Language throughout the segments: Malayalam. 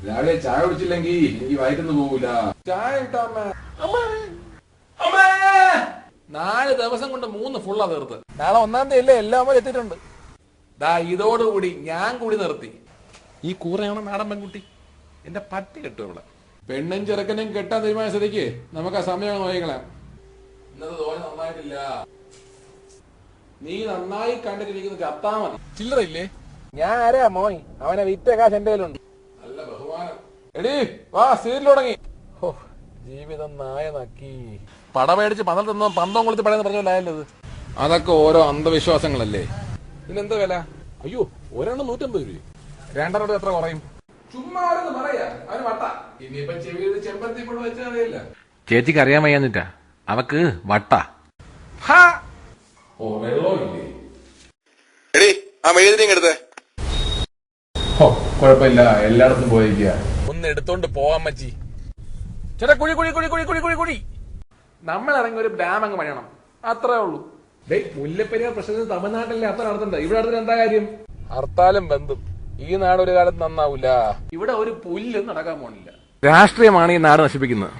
രാവിലെ ചായ കുടിച്ചില്ലെങ്കിൽ എനിക്ക് വയറ്റൊന്നും പോകൂല. ചായ ഇട്ടാ 4 ദിവസം കൊണ്ട് 3 ഫുള്ളാ തീർത്ത്. നാളെ 1-ാം തീയതി എല്ലാം എത്തിയിട്ടുണ്ട്. ഇതോടുകൂടി ഞാൻ കൂടി നിർത്തി. ഈ കൂറയാണ് നാടൻ പെൺകുട്ടി. എന്റെ പട്ടി കെട്ടും ഇവിടെ. പെണ്ണും ചെറുക്കനും കെട്ടാൻ തീരുമാനിച്ച സ്ഥിതിക്ക് നമുക്ക് ആ സമയം നോക്കിക്കളാം. ഇന്നത്തെ തോന്നി നന്നായിട്ടില്ല. നീ നന്നായി കണ്ടിട്ടിരിക്കുന്ന ചത്താ മതി. ചില്ലറയില്ലേ? ഞാൻ ആരാ മോയ്? അവനെ വിറ്റ കാശ് എന്റെ കയ്യിലുണ്ട്. നല്ല ബഹുമാനം. എടീ വാ, സീരിയൽ തുടങ്ങി. ജീവിതം നായ നക്കി. പട മേടിച്ച് പന്തൽ തിന്നോ പന്തം കൊളുത്തി പടയെന്ന് പറഞ്ഞല്ലായത്. അതൊക്കെ ഓരോ അന്ധവിശ്വാസങ്ങളല്ലേ. ഇതിനെന്താ വില? അയ്യോ, ഒരെണ്ണം 150 രൂപ. 2 എത്ര കുറയും? ചുമ്മാ പറയാ. അവന് വട്ട. ഇനിയിപ്പൊ ചെവിയിൽ ചെമ്പരത്തി കൊണ്ട് വെച്ചാൽ അറിയില്ല. ചേച്ചിക്ക് അറിയാൻ വയ്യാന്നിട്ടാ. അവക്ക് വട്ട. ഓ, വെള്ളമില്ലേ? കുഴപ്പമില്ല, എല്ലായിടത്തും പോയിരിക്കുക. ഒന്ന് എടുത്തോണ്ട് പോവാൻ മച്ചി. ചേട്ടാ, കുഴി കുഴി കുഴി കുഴി കുഴി കുഴി കുഴി. നമ്മൾ ഇറങ്ങി ഒരു ഡാം അങ്ങ് പണിയണം, അത്രേ ഉള്ളൂ. മുല്ലപ്പെരിയാർ പ്രശ്നത്തിന് തമിഴ്നാട്ടിലെ അത്ര നടത്തണ്ട. ഇവിടെ അടുത്ത് എന്താ കാര്യം? ഹർത്താലും ബന്ധും. ഈ നാട് ഒരു കാലത്ത് നന്നാവൂല. ഇവിടെ ഒരു പുല്ലും നടക്കാൻ പോണില്ല. രാഷ്ട്രീയമാണ് ഈ നാട് നശിപ്പിക്കുന്നത്.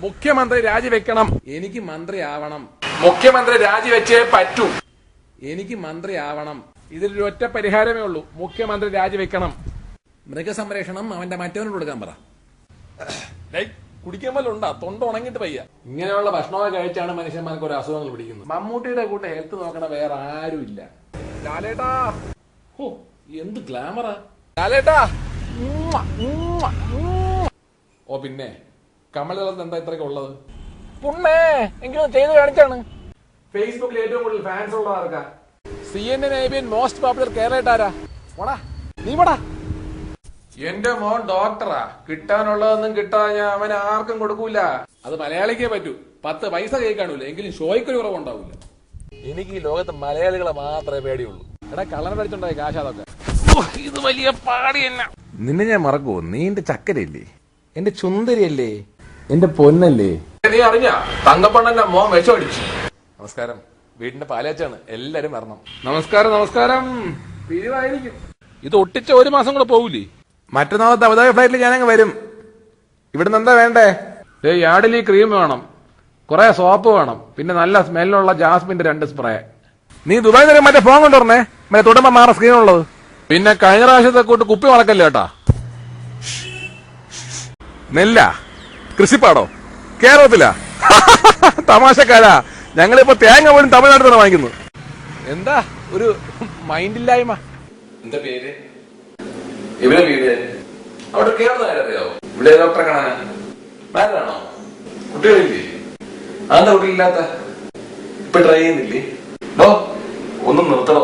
മുഖ്യമന്ത്രി രാജിവെക്കണം. എനിക്ക് മന്ത്രി ആവണം. മുഖ്യമന്ത്രി രാജിവെച്ചേ പറ്റൂ. എനിക്ക് മന്ത്രി ആവണം. ഇതിലൊരു ഒറ്റ പരിഹാരമേ ഉള്ളൂ. മുഖ്യമന്ത്രി രാജിവെക്കണം. മൃഗസംരക്ഷണം അവന്റെ മറ്റവനോട് കൊടുക്കാൻ പറ. കുടിക്കാൻ വല്ല ഉണ്ടാ? തൊണ്ട ഉണങ്ങിട്ട് വയ്യ. ഇങ്ങനെയുള്ള ഭക്ഷണമൊക്കെ കഴിച്ചാണ് മനുഷ്യന്മാർക്ക് ഓരോ അസുഖങ്ങൾ പിടിക്കുന്നത്. മമ്മൂട്ടിയുടെ കൂടെ ഹെൽത്ത് നോക്കണ വേറെ ആരും ഇല്ല. ലാലേട്ടാ, ഓ എന്ത് ഗ്ലാമറാ ലാലേട്ടാ. ഓ പിന്നെ കമലതലത്ത് എന്താ ഇത്രയൊക്കെ ഉള്ളത്? പുണ്ണേ എങ്കിലും ചെയ്ത് കാണിച്ചാണ്. ഫേസ്ബുക്കിൽ ഏറ്റവും കൂടുതൽ ഫാൻസ് ഉള്ള ആർക്കാ? CNN ABN മോസ്റ്റ് പോപ്പുലർ കേരളായിട്ടാരാ? പോടാ നീ പോടാ. എന്റെ മോൻ ഡോക്ടറാ. കിട്ടാനുള്ളതൊന്നും കിട്ടാൻ അവൻ ആർക്കും കൊടുക്കൂല. അത് മലയാളിക്കേ പറ്റൂ. 10 പൈസ കൈ കാണൂല, എങ്കിലും ഷോയ്ക്കൊരു കുറവുണ്ടാവൂല. എനിക്ക് ഈ ലോകത്ത് മലയാളികളെ മാത്രമേ പേടിയുള്ളൂ. എടാ കള്ളനെ പഠിച്ചുണ്ടായി കാശ് അതൊക്കെ. ഇത് വലിയ പാടി തന്നെ. നിന്നെ ഞാൻ മറക്കുവോ? നീ എന്റെ ചക്കരയല്ലേ, എന്റെ ചുന്ദരിയല്ലേ, എന്റെ പൊന്നല്ലേ. നീ അറിഞ്ഞ തങ്കപ്പണ്ണന്റെ മോൻ വിഷമടിച്ചു. നമസ്കാരം, വീടിന്റെ പാലാച്ചാണ്. എല്ലാരും വരണം. നമസ്കാരം നമസ്കാരം. പിരിവായിരിക്കും. ഇത് ഒട്ടിച്ച 1 മാസം കൂടെ പോകൂലേ? മറ്റന്നാളത്തെ അബുദാബി ഫ്ലൈറ്റിൽ ഞാനങ്ങ് വരും. ഇവിടുന്ന് എന്താ വേണ്ടേ? യാർഡിലി ക്രീം വേണം, കുറെ സോപ്പ് വേണം, പിന്നെ നല്ല സ്മെല്ലുള്ള ജാസ്മിന്റെ 2 സ്പ്രേ. നീ ദുബായ് നിന്ന് മറ്റേ ഫോൺ കൊണ്ടുവരണേ, മറ്റേ തൊടുമ്പോ മാറ സ്ക്രീനുള്ളത്. പിന്നെ കഴിഞ്ഞ പ്രാവശ്യത്തെ കൂട്ട് കുപ്പി വളക്കല്ലേ കേട്ടാ. നെല്ല കൃഷിപ്പാടോ കേരളത്തിലാ? തമാശക്കാരാ. ഞങ്ങളിപ്പോ തേങ്ങ പോലും തമിഴ്നാട്ടിൽ തന്നെ വാങ്ങിക്കുന്നു. എന്താ ഒരു മൈൻഡില്ലായ്മ? എന്താ പേര്? ഇവിടെ വീട് അവിടെ കേരളത്തിലോ? ഇവിടെ ഡോക്ടറെ കാണാൻ മാരാണോ? കുട്ടികളില്ലേ? അതെന്താ കുട്ടികളില്ലാത്ത? ഇപ്പൊ ട്രൈ ചെയ്യുന്നില്ലേ? ഒന്നും നിർത്തണം.